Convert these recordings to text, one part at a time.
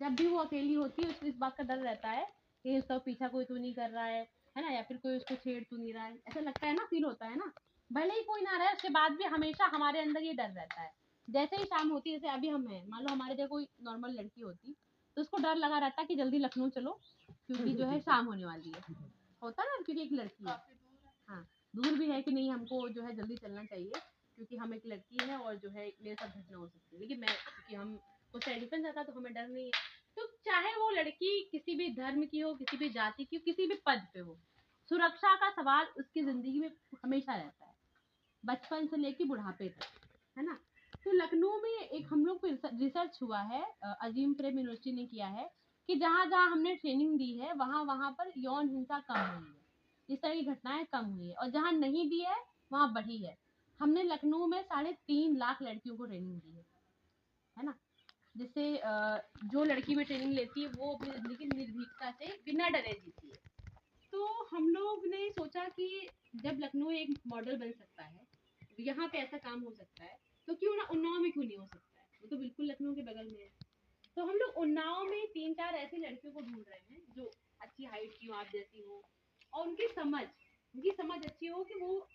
जब भी वो अकेली होती है उसको इस बात का डर रहता है कि उसका पीछा कोई तो नहीं कर रहा है ना, या फिर कोई उसको छेड़ तो नहीं रहा है, ऐसा लगता है ना, फील होता है ना। भले ही कोई ना रहे उसके बाद भी हमेशा हमारे अंदर ये डर रहता है। जैसे ही शाम होती है, जैसे अभी हम हैं, मान लो हमारे जगह कोई नॉर्मल लड़की होती तो उसको डर लगा रहता कि जल्दी लखनऊ चलो क्योंकि जो है शाम होने वाली है, होता ना, क्योंकि एक लड़की है। हाँ, दूर भी है कि नहीं, हमको जो है जल्दी चलना चाहिए क्योंकि हम एक लड़की है और जो है मेरे साथ घटना हो सकती है, लेकिन मैं क्योंकि हम को सेल्फ डिफेंस आता तो हमें डर नहीं है। तो चाहे वो लड़की किसी भी धर्म की हो, किसी भी जाति की हो, किसी भी पद पे हो, सुरक्षा का सवाल उसकी जिंदगी में हमेशा रहता है, बचपन से लेके बुढ़ापे तक, है ना। तो लखनऊ में एक हम लोग को रिसर्च हुआ है, अजीम प्रेम यूनिवर्सिटी ने किया है कि जहाँ जहाँ हमने ट्रेनिंग दी है वहाँ वहाँ पर यौन हिंसा कम हुई है, इस तरह की घटनाएं कम हुई है, और जहाँ नहीं दी है वहाँ बढ़ी है। हमने लखनऊ में 3.5 लाख लड़कियों को ट्रेनिंग दी है ना, जिससे जो लड़की भी ट्रेनिंग लेती है वो अपनी जिंदगी निर्भीकता से बिना डरे जीती है। तो हम लोग ने सोचा कि जब लखनऊ एक मॉडल बन सकता है, यहाँ पे ऐसा काम हो सकता है, तो क्यों ना उन्नाव में क्यों नहीं हो सकता है, वो तो बिल्कुल लखनऊ के बगल में है। तो हम लोग उन्नाव में 3-4 ऐसी लड़कियों को ढूंढ रहे हैं जो अच्छी हाइट की हो, आप जैसी हो, और उनकी समझ अच्छी हो कि वो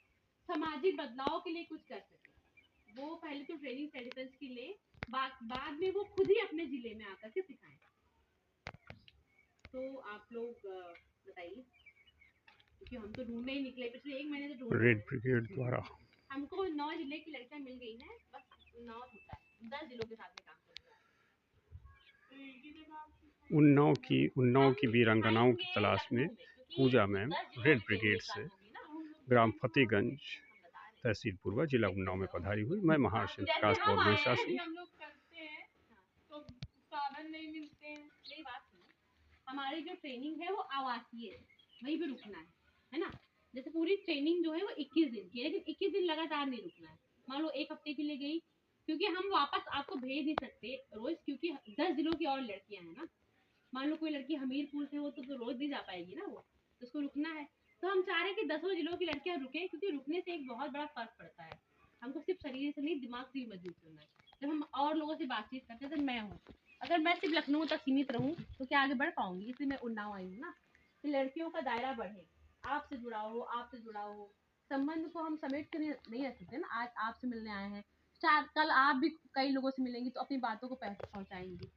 सामाजिक बदलाव के लिए कुछ कर सके। वो पहले तो ट्रेनिंग सेल्फ डिफेंस की ले, बाद में वो खुद ही अपने जिले में आकर के सिखाएं। तो आप लोग बताइए, क्योंकि हम तो ढूंढने ही निकले, पिछले 1 महीने से ढूंढ रहे रेड हैं। ब्रिगेड द्वारा हमको 9 जिले की लड़कियां मिल गई हैं, बस 9 होता है, 10 जिलों के साथ में काम कर रहा उन्नाव की वीरांगनाओं की तलाश में पूजा मैम रेड ब्रिगेड से ग्राम फतेहगंज तहसील पूर्वा जिला उन्नाव में पधारी हुई। मैं महाशय प्रकाश गौर महिषासुर। हम लोग करते हैं तो साधन नहीं मिलते हैं। यही बात है, हमारी जो ट्रेनिंग है वो आवासीय है, वहीं पे रुकना है ना। जैसे पूरी ट्रेनिंग जो है वो 21 दिन की है, लेकिन 21 दिन लगातार नहीं रुकना है। मान लो 1 हफ्ते के लिए गई, क्योंकि हम वापस आपको भेज नहीं सकते रोज, क्योंकि 10 जिलों की और लड़कियां हैं ना। मान लो कोई लड़की हमीरपुर से हो तो रोज नहीं जा पाएगी ना वो, तो उसको रुकना है। तो हम चाह रहे हैं कि 10 जिलों की लड़कियां रुके, क्योंकि रुकने से एक बहुत बड़ा फर्क पड़ता है। हमको सिर्फ शरीर से नहीं, दिमाग से भी मजबूत करना है। जब हम और लोगों से बातचीत करते हैं, जैसे मैं हूँ, अगर मैं सिर्फ लखनऊ तक सीमित रहूँ तो क्या आगे बढ़ पाऊंगी, इसलिए मैं उन्नाव आई हूँ ना, कि लड़कियों का दायरा बढ़े, आपसे जुड़ाव हो। संबंध को हम समेट कर नहीं रख सकते ना। आज आपसे मिलने आए हैं, कल आप भी कई लोगों से मिलेंगी तो अपनी बातों को पहुंचाएंगी।